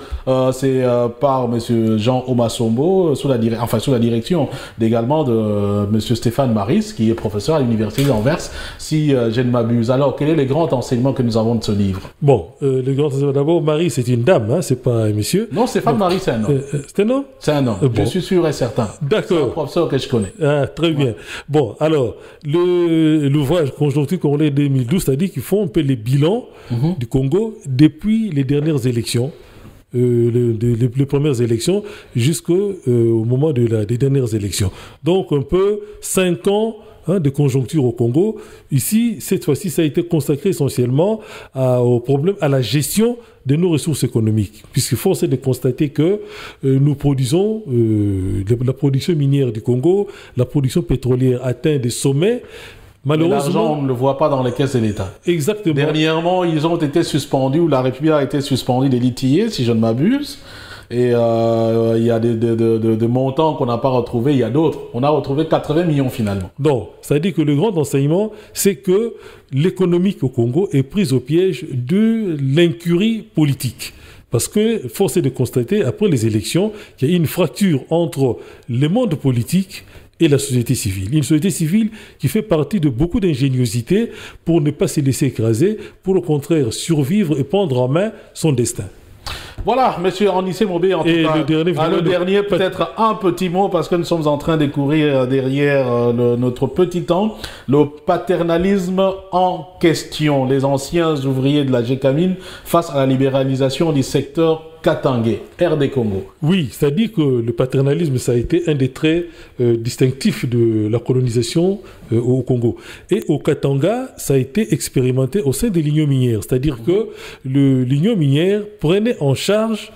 C'est par M. Jean Omasombo, sous la direction également de M. Stéphane Maris, qui est professeur à l'Université d'Anvers, si je ne m'abuse. Alors, quel est le grand enseignement que nous avons de ce livre? Bon, le grand enseignement, d'abord, Maris, c'est une dame, c'est pas un monsieur. Non, Stéphane Maris, c'est un homme. C'est un homme? C'est un homme, je suis sûr et certain. D'accord. C'est un professeur que je connais. Ah, très bien. Bon, alors, l'ouvrage Conjoncture congolaise 2012, c'est-à-dire qu'ils font un peu les bilans du Congo depuis les dernières élections. Les premières élections jusqu'au moment des dernières élections. Donc, un peu 5 ans de conjoncture au Congo. Ici, cette fois-ci, ça a été consacré essentiellement au problème, à la gestion de nos ressources économiques, puisque force est de constater que nous produisons, la production minière du Congo, la production pétrolière atteint des sommets. Malheureusement, l'argent, on ne le voit pas dans les caisses de l'État. Exactement. Dernièrement, ils ont été suspendus, ou la République a été suspendue des litiers, si je ne m'abuse. Et il y a des montants qu'on n'a pas retrouvés, il y a d'autres. On a retrouvé 80 millions finalement. Donc, ça veut dire que le grand enseignement, c'est que l'économie au Congo est prise au piège de l'incurie politique. Parce que, force est de constater, après les élections, qu'il y a une fracture entre le monde politique et la société civile. Une société civile qui fait partie de beaucoup d'ingéniosité pour ne pas se laisser écraser, pour au contraire survivre et prendre en main son destin. Voilà, monsieur Anissé Mobé, en tout cas. Le dernier, peut-être un petit mot, parce que nous sommes en train de courir derrière notre petit temps. Le paternalisme en question. Les anciens ouvriers de la GECAMIN face à la libéralisation du secteur Katangé, RD Congo. Oui, c'est-à-dire que le paternalisme, ça a été un des traits distinctifs de la colonisation au Congo. Et au Katanga, ça a été expérimenté au sein de l'union minière. C'est-à-dire que l'union minière prenait en charge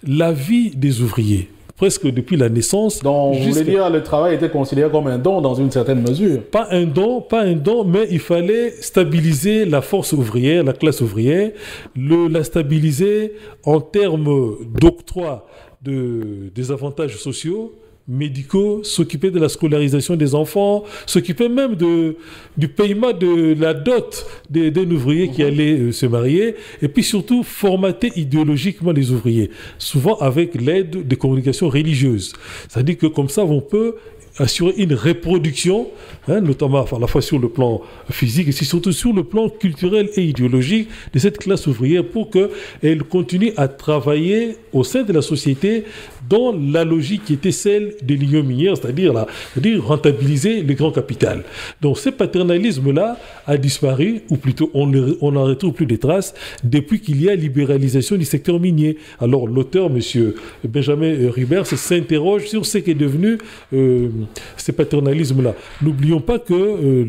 la vie des ouvriers, presque depuis la naissance. Donc, vous voulez dire, le travail était considéré comme un don dans une certaine mesure? Pas un don, mais il fallait stabiliser la force ouvrière, la classe ouvrière, la stabiliser en termes d'octroi des avantages sociaux, médicaux, s'occuper de la scolarisation des enfants, s'occuper même du paiement de la dot d'un ouvrier qui allait se marier, et puis surtout formater idéologiquement les ouvriers, souvent avec l'aide des congrégations religieuses. C'est-à-dire que comme ça, on peut assurer une reproduction, notamment à la fois sur le plan physique et surtout sur le plan culturel et idéologique de cette classe ouvrière pour qu'elle continue à travailler au sein de la société dans la logique qui était celle de l'union minière, c'est-à-dire rentabiliser le grand capital. Donc ce paternalisme-là a disparu, ou plutôt on n'en retrouve plus des traces depuis qu'il y a libéralisation du secteur minier. Alors l'auteur, M. Benjamin Ribers, s'interroge sur ce qui est devenu ces paternalismes-là. N'oublions pas que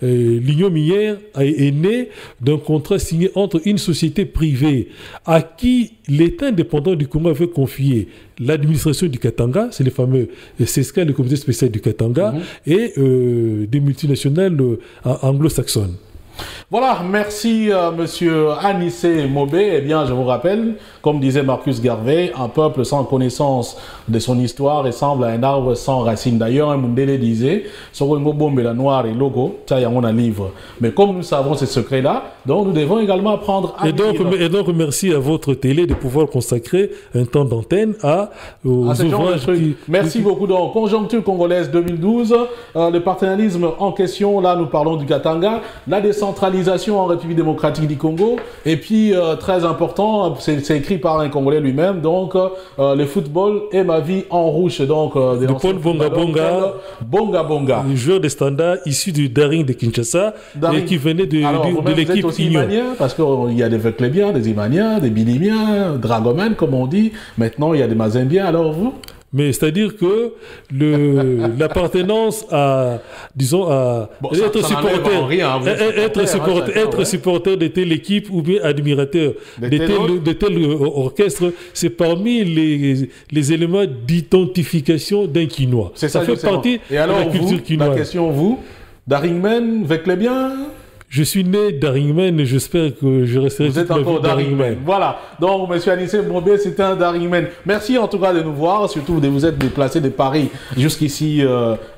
l'union minière est née d'un contrat signé entre une société privée à qui l'État indépendant du Congo avait confié l'administration du Katanga, c'est les fameux CESCA, le comité spécial du Katanga, et des multinationales anglo-saxonnes. Voilà, merci monsieur Anissé Mobé. Eh bien, je vous rappelle, comme disait Marcus Garvey, un peuple sans connaissance de son histoire ressemble à un arbre sans racines. D'ailleurs, un Mundele disait, Sorongo Bombe la noire et logo, ça y a un livre. Mais comme nous savons ces secrets-là, donc nous devons également apprendre à lire. Et donc, merci à votre télé de pouvoir consacrer un temps d'antenne aux ouvrages. Merci beaucoup. Donc, Conjoncture congolaise 2012, le paternalisme en question, là nous parlons du Katanga, la décentralisation en République démocratique du Congo, et puis très important, c'est écrit par un Congolais lui-même, donc le football est ma vie en rouge, donc de Paul Bonga Bonga, Bonga Bonga, joueur de standard issu du Daring de Kinshasa, et qui venait de l'équipe Union. Parce qu'il y a des Veclébiens, des Imaniens, des Bilimiens, Dragomènes comme on dit, maintenant il y a des Mazembiens, alors vous? Mais c'est-à-dire que l'appartenance à, disons, à être supporter de telle équipe ou bien admirateur de tel orchestre, c'est parmi les éléments d'identification d'un Quinois. Ça fait partie de la culture quinoise. La question, vous, Daringmen, Veclébien? Je suis né Daringmen et j'espère que je resterai. Vous êtes encore Daringmen. Voilà. Donc, M. Anissé Mobé, c'est un Daringmen. Merci en tout cas de nous voir, surtout de vous être déplacé de Paris jusqu'ici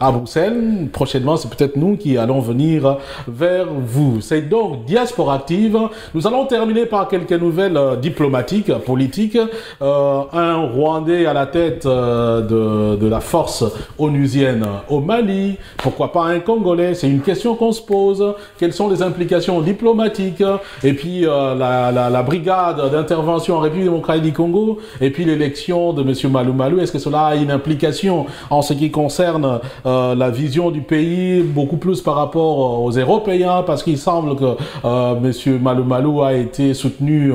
à Bruxelles. Prochainement, c'est peut-être nous qui allons venir vers vous. C'est donc Diaspora Active. Nous allons terminer par quelques nouvelles diplomatiques, politiques. Un Rwandais à la tête de la force onusienne au Mali. Pourquoi pas un Congolais? C'est une question qu'on se pose. Quelles sont les implications diplomatiques, et puis la brigade d'intervention en République démocratique du Congo, et puis l'élection de M. Malou Malou, est-ce que cela a une implication en ce qui concerne la vision du pays, beaucoup plus par rapport aux Européens, parce qu'il semble que M. Malou Malou a été soutenu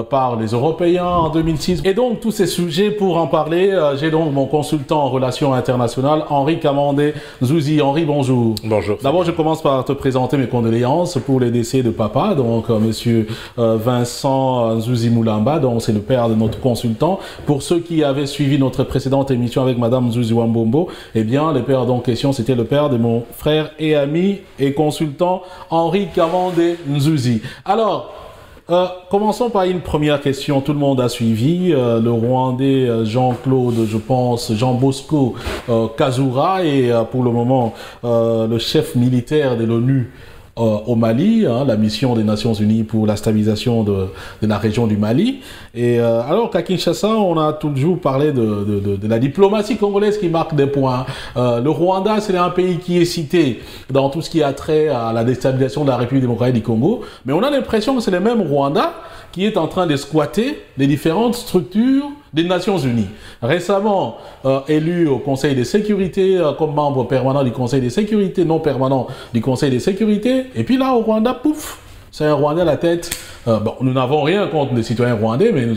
par les Européens en 2006. Et donc, tous ces sujets, pour en parler, j'ai donc mon consultant en relations internationales, Henri Kamandé Zouzi. Henri, bonjour. Bonjour. D'abord, je commence par te présenter mes condoléances pour les décès de papa, donc monsieur Vincent Zouzi Moulamba, donc c'est le père de notre consultant. Pour ceux qui avaient suivi notre précédente émission avec madame Zouzi Wambombo, eh bien le père en question c'était le père de mon frère et ami et consultant Henri Kamandé Zouzi. Alors, commençons par une première question. Tout le monde a suivi le Rwandais Jean-Claude, je pense, Jean Bosco Kazura et pour le moment le chef militaire de l'ONU au Mali, la mission des Nations Unies pour la stabilisation de la région du Mali. Et alors qu'à Kinshasa, on a toujours parlé de la diplomatie congolaise qui marque des points. Le Rwanda, c'est un pays qui est cité dans tout ce qui a trait à la déstabilisation de la République démocratique du Congo, mais on a l'impression que c'est le même Rwanda qui est en train de squatter les différentes structures des Nations Unies. Récemment élu au Conseil de sécurité comme membre permanent du Conseil de sécurité, non permanent du Conseil de sécurité, et puis là au Rwanda, pouf, c'est un Rwandais à la tête. Bon, nous n'avons rien contre les citoyens rwandais, mais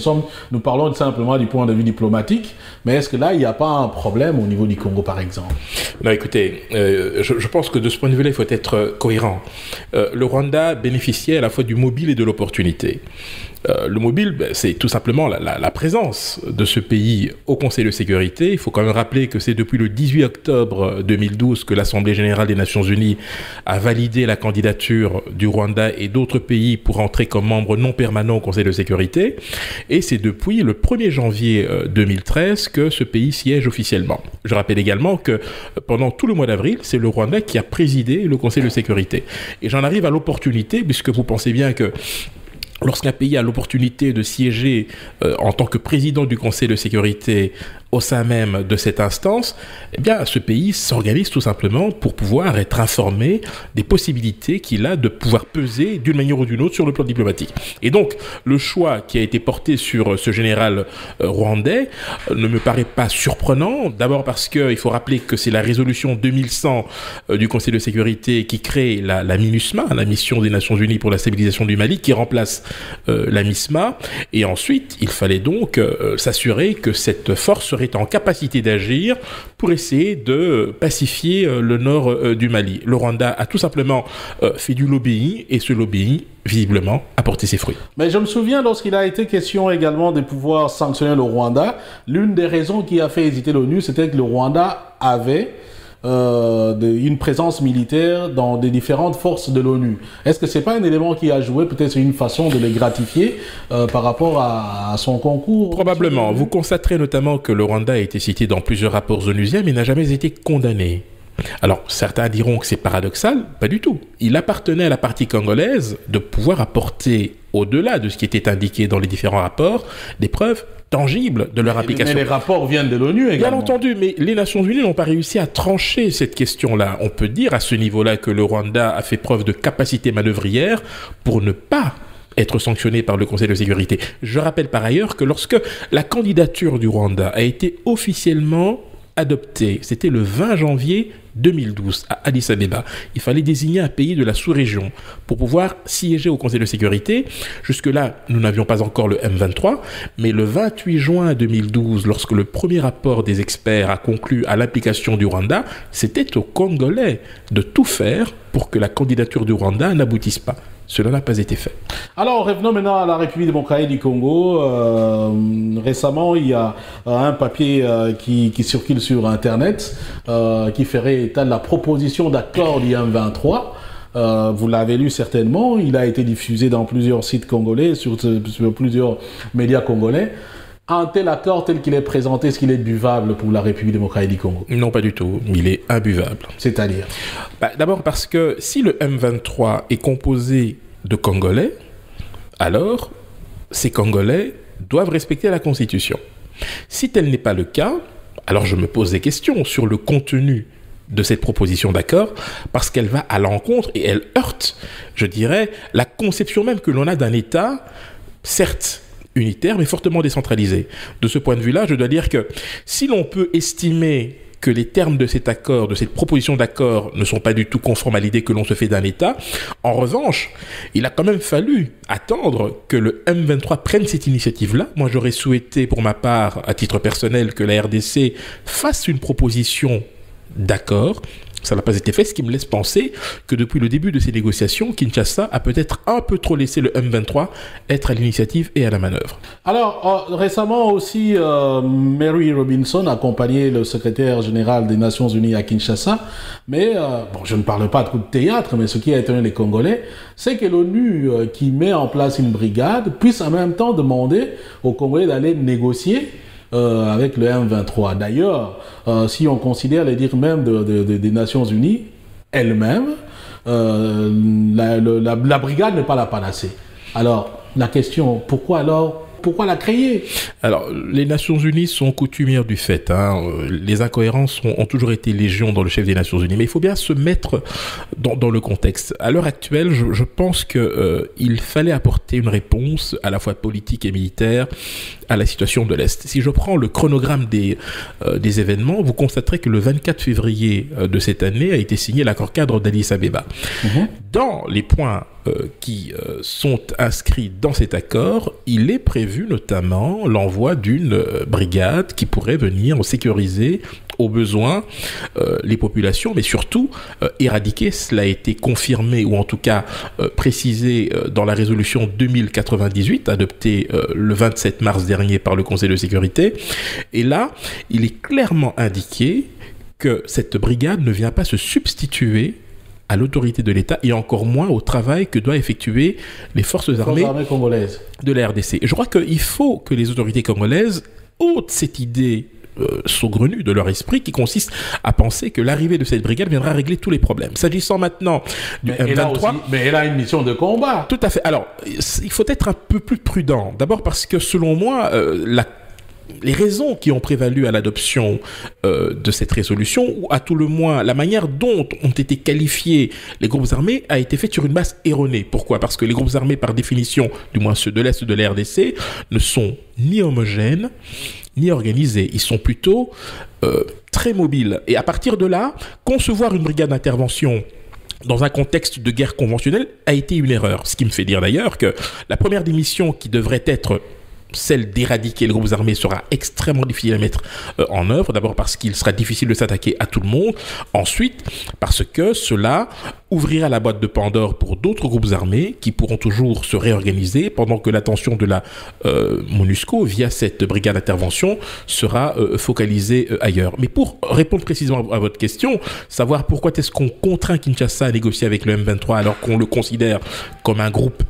nous parlons simplement du point de vue diplomatique. Mais est-ce que là, il n'y a pas un problème au niveau du Congo, par exemple? Non, écoutez, je pense que de ce point de vue-là, il faut être cohérent. Le Rwanda bénéficiait à la fois du mobile et de l'opportunité. Le mobile, c'est tout simplement la présence de ce pays au Conseil de sécurité. Il faut quand même rappeler que c'est depuis le 18 octobre 2012 que l'Assemblée générale des Nations Unies a validé la candidature du Rwanda et d'autres pays pour entrer comme membre non permanent au Conseil de sécurité. Et c'est depuis le 1er janvier 2013 que ce pays siège officiellement. Je rappelle également que pendant tout le mois d'avril, c'est le Rwanda qui a présidé le Conseil de sécurité. Et j'en arrive à l'opportunité, puisque vous pensez bien que lorsqu'un pays a l'opportunité de siéger en tant que président du Conseil de sécurité au sein même de cette instance, eh bien, ce pays s'organise tout simplement pour pouvoir être informé des possibilités qu'il a de pouvoir peser d'une manière ou d'une autre sur le plan diplomatique. Et donc, le choix qui a été porté sur ce général rwandais ne me paraît pas surprenant. D'abord parce qu'il faut rappeler que c'est la résolution 2100 du Conseil de sécurité qui crée la MINUSMA, la mission des Nations Unies pour la stabilisation du Mali, qui remplace la MISMA. Et ensuite, il fallait donc s'assurer que cette force serait en capacité d'agir pour essayer de pacifier le nord du Mali. Le Rwanda a tout simplement fait du lobbying, et ce lobbying, visiblement, a porté ses fruits. Mais je me souviens, lorsqu'il a été question également de pouvoir sanctionner le Rwanda, l'une des raisons qui a fait hésiter l'ONU, c'était que le Rwanda avait une présence militaire dans des différentes forces de l'ONU. Est-ce que c'est pas un élément qui a joué, peut-être une façon de les gratifier par rapport à son concours? Probablement. Vous constaterez notamment que le Rwanda a été cité dans plusieurs rapports onusiens, mais n'a jamais été condamné. Alors, certains diront que c'est paradoxal, pas du tout. Il appartenait à la partie congolaise de pouvoir apporter, au-delà de ce qui était indiqué dans les différents rapports, des preuves tangibles de leur application. Mais les rapports viennent de l'ONU également. Bien entendu, mais les Nations Unies n'ont pas réussi à trancher cette question-là. On peut dire à ce niveau-là que le Rwanda a fait preuve de capacité manœuvrière pour ne pas être sanctionné par le Conseil de sécurité. Je rappelle par ailleurs que lorsque la candidature du Rwanda a été officiellement adoptée, c'était le 20 janvier 2012 à Addis Abeba. Il fallait désigner un pays de la sous-région pour pouvoir siéger au Conseil de sécurité. Jusque-là, nous n'avions pas encore le M23, mais le 28 juin 2012, lorsque le premier rapport des experts a conclu à l'implication du Rwanda, c'était aux Congolais de tout faire pour que la candidature du Rwanda n'aboutisse pas. Cela n'a pas été fait. Alors, revenons maintenant à la République démocratique du Congo. Récemment, il y a un papier qui circule sur Internet qui ferait état de la proposition d'accord du M23. Vous l'avez lu certainement. Il a été diffusé dans plusieurs sites congolais, sur plusieurs médias congolais. Un tel accord tel qu'il est présenté, est-ce qu'il est buvable pour la République démocratique du Congo? Non, pas du tout. Il est imbuvable. C'est-à-dire? D'abord parce que si le M23 est composé de Congolais, alors ces Congolais doivent respecter la Constitution. Si tel n'est pas le cas, alors je me pose des questions sur le contenu de cette proposition d'accord, parce qu'elle va à l'encontre et elle heurte, je dirais, la conception même que l'on a d'un État, certes unitaire, mais fortement décentralisé. De ce point de vue-là, je dois dire que si l'on peut estimer que les termes de cet accord, de cette proposition d'accord, ne sont pas du tout conformes à l'idée que l'on se fait d'un État, en revanche, il a quand même fallu attendre que le M23 prenne cette initiative-là. Moi, j'aurais souhaité, pour ma part, à titre personnel, que la RDC fasse une proposition d'accord. Ça n'a pas été fait, ce qui me laisse penser que depuis le début de ces négociations, Kinshasa a peut-être un peu trop laissé le M23 être à l'initiative et à la manœuvre. Alors, récemment aussi, Mary Robinson a accompagné le secrétaire général des Nations Unies à Kinshasa. Mais, bon, je ne parle pas de coup de théâtre, mais ce qui a étonné les Congolais, c'est que l'ONU, qui met en place une brigade, puisse en même temps demander aux Congolais d'aller négocier avec le M23. D'ailleurs, si on considère les dires même des Nations Unies, elles-mêmes, la brigade n'est pas la panacée. Alors, la question, pourquoi la créer? Alors, les Nations Unies sont coutumières du fait. Les incohérences ont toujours été légion dans le chef des Nations Unies. Mais il faut bien se mettre dans le contexte. À l'heure actuelle, je pense qu'il fallait apporter une réponse à la fois politique et militaire à la situation de l'Est. Si je prends le chronogramme des événements, vous constaterez que le 24 février de cette année a été signé l'accord cadre d'Addis Abeba. Dans les points qui sont inscrits dans cet accord, il est prévu notamment l'envoi d'une brigade qui pourrait venir sécuriser au besoin les populations, mais surtout éradiquer. Cela a été confirmé ou en tout cas précisé dans la résolution 2098 adoptée le 27 mars dernier par le Conseil de sécurité. Et là, il est clairement indiqué que cette brigade ne vient pas se substituer à l'autorité de l'État et encore moins au travail que doivent effectuer les forces armées congolaises de la RDC. Je crois qu'il faut que les autorités congolaises ôtent cette idée saugrenue de leur esprit qui consiste à penser que l'arrivée de cette brigade viendra régler tous les problèmes. S'agissant maintenant du M23... mais elle a une mission de combat. Tout à fait. Alors, il faut être un peu plus prudent. D'abord parce que selon moi, les raisons qui ont prévalu à l'adoption de cette résolution, ou à tout le moins la manière dont ont été qualifiés les groupes armés, a été faite sur une base erronée. Pourquoi? Parce que les groupes armés, par définition, du moins ceux de l'Est de la RDC, ne sont ni homogènes, ni organisés. Ils sont plutôt très mobiles. Et à partir de là, concevoir une brigade d'intervention dans un contexte de guerre conventionnelle a été une erreur. Ce qui me fait dire d'ailleurs que la première des missions qui devrait être celle d'éradiquer les groupes armés sera extrêmement difficile à mettre en œuvre. D'abord parce qu'il sera difficile de s'attaquer à tout le monde. Ensuite, parce que cela ouvrira la boîte de Pandore pour d'autres groupes armés qui pourront toujours se réorganiser pendant que l'attention de la MONUSCO, via cette brigade d'intervention, sera focalisée ailleurs. Mais pour répondre précisément à votre question, savoir pourquoi est-ce qu'on contraint Kinshasa à négocier avec le M23 alors qu'on le considère comme un groupe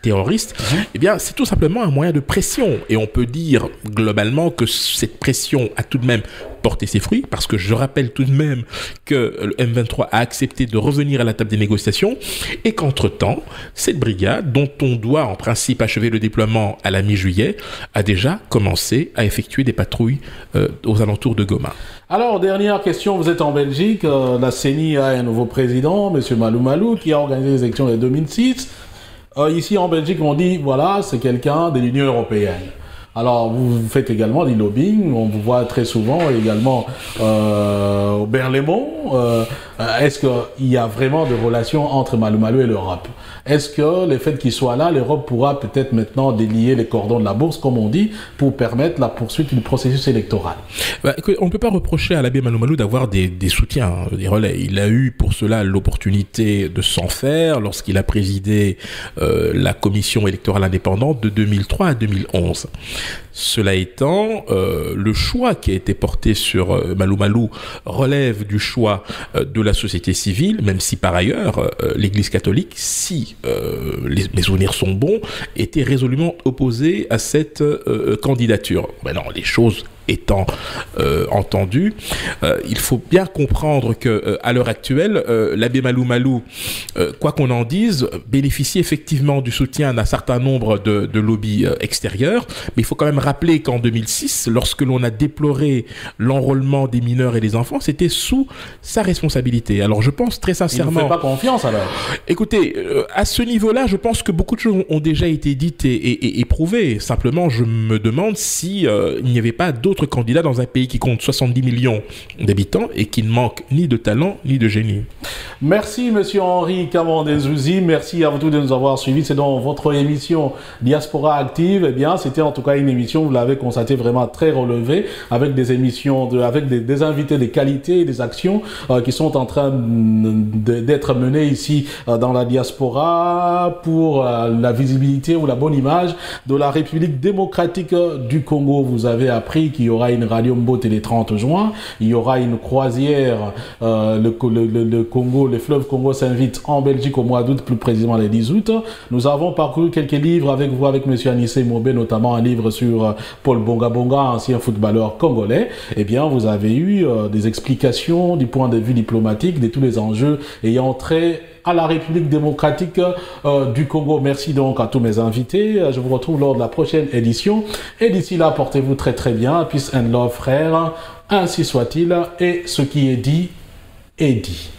terroriste, eh bien, c'est tout simplement un moyen de pression. Et on peut dire globalement que cette pression a tout de même porté ses fruits, parce que je rappelle tout de même que le M23 a accepté de revenir à la table des négociations et qu'entre-temps, cette brigade, dont on doit en principe achever le déploiement à la mi-juillet, a déjà commencé à effectuer des patrouilles aux alentours de Goma. Alors, dernière question, vous êt en Belgique, la CENI a un nouveau président, M. Malou Malou, qui a organisé les élections de 2006. Ici en Belgique, on dit, voilà, c'est quelqu'un de l'Union européenne. Alors, vous faites également du lobbying, on vous voit très souvent également au Berlaymont. Est-ce qu'il y a vraiment des relations entre Malou Malou et l'Europe? Est-ce que le fait qu'il soit là, l'Europe pourra peut-être maintenant délier les cordons de la bourse, comme on dit, pour permettre la poursuite du processus électoral? On ne peut pas reprocher à l'abbé Malou Malou d'avoir des soutiens, des relais. Il a eu pour cela l'opportunité de s'en faire lorsqu'il a présidé la commission électorale indépendante de 2003 à 2011. Cela étant, le choix qui a été porté sur Malou Malou relève du choix de la société civile, même si par ailleurs l'Église catholique, si mes souvenirs sont bons, était résolument opposée à cette candidature. Maintenant, les choses étant entendu, il faut bien comprendre que à l'heure actuelle, l'abbé Malou Malou, quoi qu'on en dise, bénéficie effectivement du soutien d'un certain nombre de lobbies extérieurs, mais il faut quand même rappeler qu'en 2006, lorsque l'on a déploré l'enrôlement des mineurs et des enfants, c'était sous sa responsabilité. Alors je pense très sincèrement... Il ne fait pas confiance alors? Écoutez, à ce niveau-là, je pense que beaucoup de choses ont déjà été dites et prouvées. Simplement, je me demande si il n'y avait pas d'autres candidats dans un pays qui compte 70 millions d'habitants et qui ne manque ni de talent ni de génie. Merci Monsieur Henri Kamandezouzi, merci à vous tous de nous avoir suivis. C'est dans votre émission Diaspora Active. Eh bien, c'était en tout cas une émission, vous l'avez constaté, vraiment très relevée, avec des émissions, avec des invités de qualité et des actions qui sont en train d'être menées ici dans la diaspora pour la visibilité ou la bonne image de la République démocratique du Congo. Vous avez appris qu'il y aura une radio Mbote les 30 juin, il y aura une croisière, le Congo, le fleuve Congo s'invite en Belgique au mois d'août, plus précisément le 10 août. Nous avons parcouru quelques livres avec vous, avec M. Anissé Mobé, notamment un livre sur Paul Bonga Bonga, ancien footballeur congolais. Eh bien, vous avez eu des explications du point de vue diplomatique de tous les enjeux ayant trait à la République démocratique du Congo. Merci donc à tous mes invités. Je vous retrouve lors de la prochaine édition. Et d'ici là, portez-vous très très bien. Peace and love, frères. Ainsi soit-il. Et ce qui est dit, est dit.